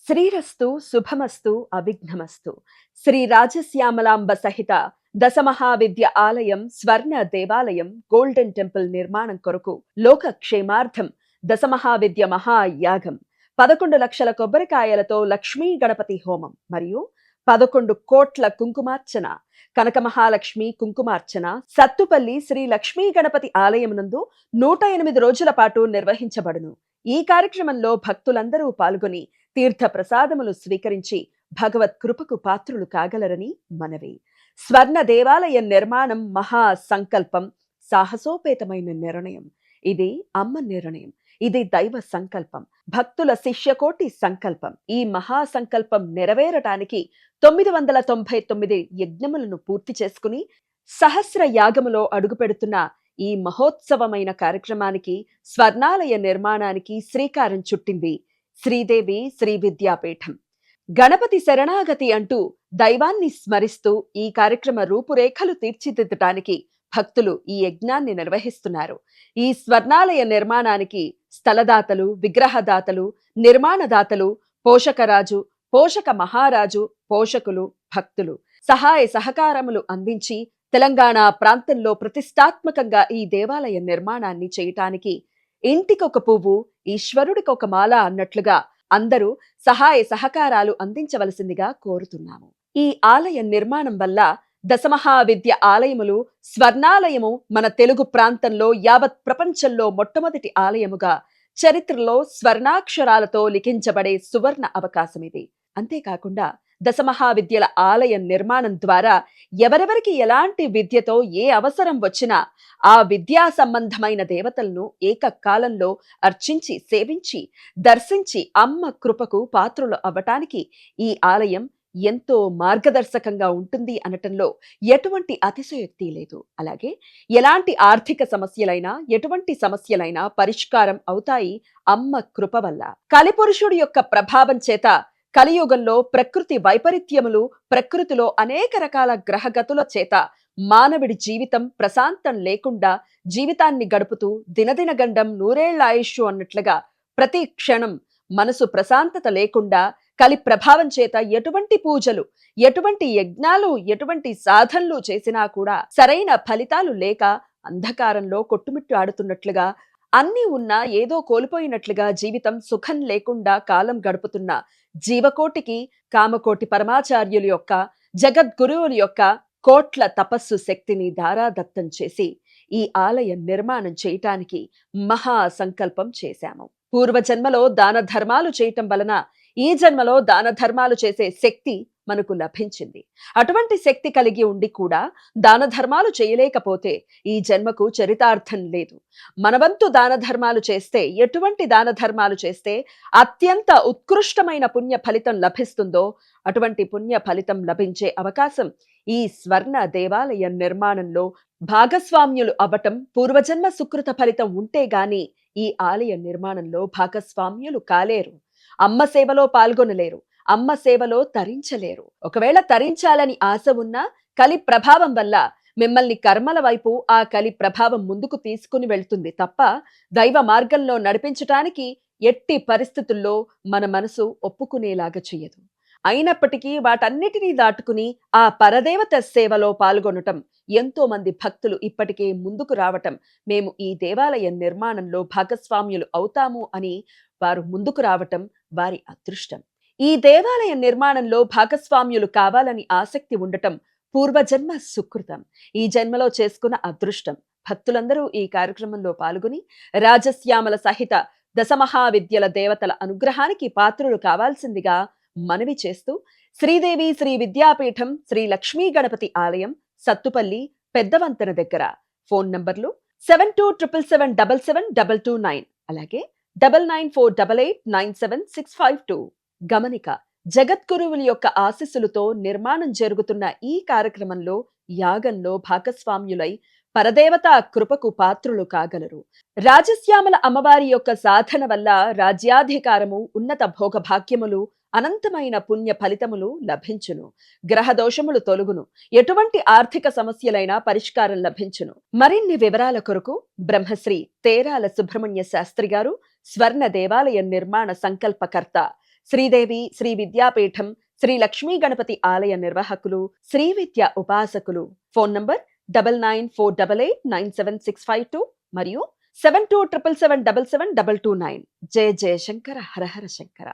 శ్రీరస్తు శుభమస్తు అవిఘ్నమస్తు. శ్రీ రాజశ్యామలాంబ సహిత దశమహావిద్య ఆలయం స్వర్ణ దేవాలయం గోల్డెన్ టెంపుల్ నిర్మాణం కొరకు లోక క్షేమార్థం దశమహావిద్య మహాయాగం 11 లక్షల కొబ్బరికాయలతో లక్ష్మీ గణపతి హోమం మరియు 11 కోట్ల కుంకుమార్చన కనక మహాలక్ష్మి కుంకుమార్చన సత్తుపల్లి శ్రీ లక్ష్మీ గణపతి ఆలయం నందు 108 రోజుల పాటు నిర్వహించబడును. ఈ కార్యక్రమంలో భక్తులందరూ పాల్గొని తీర్థ ప్రసాదములు స్వీకరించి భగవత్ కృపకు పాత్రులు కాగలరని మనవి. స్వర్ణ దేవాలయ నిర్మాణం మహా సంకల్పం, సాహసోపేతమైన నిర్ణయం. ఇది అమ్మ నిర్ణయం, ఇది దైవ సంకల్పం, భక్తుల శిష్యకోటి సంకల్పం. ఈ మహా సంకల్పం నెరవేరటానికి 999 యజ్ఞములను పూర్తి చేసుకుని సహస్ర యాగములో అడుగుపెడుతున్న ఈ మహోత్సవమైన కార్యక్రమానికి స్వర్ణాలయ నిర్మాణానికి శ్రీకారం చుట్టింది శ్రీదేవి శ్రీ విద్యాపీఠం. గణపతి శరణాగతి అంటూ దైవాన్ని స్మరిస్తూ ఈ కార్యక్రమ రూపురేఖలు తీర్చిదిద్దటానికి భక్తులు ఈ యజ్ఞాన్ని నిర్వహిస్తున్నారు. ఈ స్వర్ణాలయ నిర్మాణానికి స్థలదాతలు, విగ్రహదాతలు, నిర్మాణదాతలు, పోషకరాజు, పోషక మహారాజు, పోషకులు, భక్తులు సహాయ సహకారములు అందించి తెలంగాణ ప్రాంతంలో ప్రతిష్టాత్మకంగా ఈ దేవాలయ నిర్మాణాన్ని చేయటానికి ఇంటికొక పువ్వు ఈశ్వరుడికొక మాల అన్నట్లుగా అందరూ సహాయ సహకారాలు అందించవలసిందిగా కోరుతున్నాము. ఈ ఆలయ నిర్మాణం వల్ల దశమహావిద్య ఆలయములు స్వర్ణాలయము మన తెలుగు ప్రాంతంలో యావత్ ప్రపంచంలో మొట్టమొదటి ఆలయముగా చరిత్రలో స్వర్ణాక్షరాలతో లిఖించబడే సువర్ణ అవకాశం ఇది. అంతేకాకుండా దశమహావిద్యల ఆలయ నిర్మాణం ద్వారా ఎవరెవరికి ఎలాంటి విద్యతో ఏ అవసరం వచ్చినా ఆ విద్యా సంబంధమైన దేవతలను ఏకకాలంలో అర్చించి సేవించి దర్శించి అమ్మ కృపకు పాత్రులు అవ్వటానికి ఈ ఆలయం ఎంతో మార్గదర్శకంగా ఉంటుంది అనటంలో ఎటువంటి అతిశయోక్తి లేదు. అలాగే ఎలాంటి ఆర్థిక సమస్యలైనా ఎటువంటి సమస్యలైనా పరిష్కారం అవుతాయి అమ్మ కృప వల్ల. కలిపురుషుడి యొక్క ప్రభావం చేత కలియుగంలో ప్రకృతి వైపరీత్యములు, ప్రకృతిలో అనేక రకాల గ్రహగతుల చేత మానవుడి జీవితం ప్రశాంతం లేకుండా జీవితాన్ని గడుపుతూ దినదిన గండం నూరేళ్ల ఆయుష్ అన్నట్లుగా ప్రతి క్షణం మనసు ప్రశాంతత లేకుండా కలి ప్రభావం చేత ఎటువంటి పూజలు, ఎటువంటి యజ్ఞాలు, ఎటువంటి సాధనలు చేసినా కూడా సరైన ఫలితాలు లేక అంధకారంలో కొట్టుమిట్టు ఆడుతున్నట్లుగా, అన్నీ ఉన్నా ఏదో కోల్పోయినట్లుగా జీవితం సుఖం లేకుండా కాలం గడుపుతున్న జీవకోటికి కామకోటి పరమాచార్యుల యొక్క, జగద్గురువుల యొక్క కోట్ల తపస్సు శక్తిని ధారాదత్తం చేసి ఈ ఆలయ నిర్మాణం చేయటానికి మహా సంకల్పం చేశాము. పూర్వజన్మలో దాన ధర్మాలు చేయటం వలన ఈ జన్మలో దాన ధర్మాలు చేసే శక్తి మనకు లభించింది. అటువంటి శక్తి కలిగి ఉండి కూడా దాన ధర్మాలు చేయలేకపోతే ఈ జన్మకు చరితార్థం లేదు. మనవంతు దాన ధర్మాలు చేస్తే, ఎటువంటి దాన ధర్మాలు చేస్తే అత్యంత ఉత్కృష్టమైన పుణ్య ఫలితం లభిస్తుందో అటువంటి పుణ్య ఫలితం లభించే అవకాశం ఈ స్వర్ణ దేవాలయ నిర్మాణంలో భాగస్వామ్యులు అవ్వటం, పూర్వజన్మ సుకృత ఫలితం ఉంటే గాని ఈ ఆలయ నిర్మాణంలో భాగస్వామ్యులు కాలేరు. అమ్మ సేవలో పాల్గొనలేరు, అమ్మ సేవలో తరించలేరు. ఒకవేళ తరించాలని ఆశ ఉన్నా కలి ప్రభావం వల్ల మిమ్మల్ని కర్మల వైపు ఆ కలి ప్రభావం ముందుకు తీసుకుని వెళ్తుంది తప్ప దైవ మార్గంలో నడిపించటానికి ఎట్టి పరిస్థితుల్లో మన మనసు ఒప్పుకునేలాగా చెయ్యదు. అయినప్పటికీ వాటన్నిటినీ దాటుకుని ఆ పరదేవత సేవలో పాల్గొనటం, ఎంతో మంది భక్తులు ఇప్పటికే ముందుకు రావటం, మేము ఈ దేవాలయ నిర్మాణంలో భాగస్వామ్యులు అవుతాము అని వారు ముందుకు రావటం వారి అదృష్టం. ఈ దేవాలయ నిర్మాణంలో భాగస్వామ్యులు కావాలని ఆసక్తి ఉండటం పూర్వజన్మ సుకృతం, ఈ జన్మలో చేసుకున్న అదృష్టం. భక్తులందరూ ఈ కార్యక్రమంలో పాల్గొని రాజశ్యామల సహిత దశమహావిద్యల దేవతల అనుగ్రహానికి పాత్రులు కావాల్సిందిగా మనవి చేస్తూ శ్రీదేవి శ్రీ విద్యాపీఠం శ్రీ లక్ష్మీ గణపతి ఆలయం, సత్తుపల్లి, పెద్దవంతెన దగ్గర. ఫోన్ నంబర్లు 7277772229, అలాగే 9948897652. గమనిక: జగద్గురువుల యొక్క ఆశీస్సులతో నిర్మాణం జరుగుతున్న ఈ కార్యక్రమంలో యాగంలో భాగస్వామ్యులై పరదేవత కృపకు పాత్రులు కాగలరు. రాజశ్యామల అమ్మవారి యొక్క సాధన వల్ల రాజ్యాధికారము, ఉన్నత భోగభాగ్యములు, అనంతమైన పుణ్య ఫలితములు లభించును. గ్రహ దోషములు తొలుగును. ఎటువంటి ఆర్థిక సమస్యలైనా పరిష్కారం లభించును. మరిన్ని వివరాల కొరకు బ్రహ్మశ్రీ తేరాల సుబ్రహ్మణ్య శాస్త్రి గారు, స్వర్ణ దేవాలయ నిర్మాణ సంకల్పకర్త, శ్రీదేవి శ్రీ విద్యాపీఠం శ్రీ లక్ష్మీ గణపతి ఆలయ నిర్వాహకులు, శ్రీ విద్య ఉపాసకులు. ఫోన్ నంబర్ 9948897652 మరియు 7277777729. జయ జయ శంకర హర హర శంకర.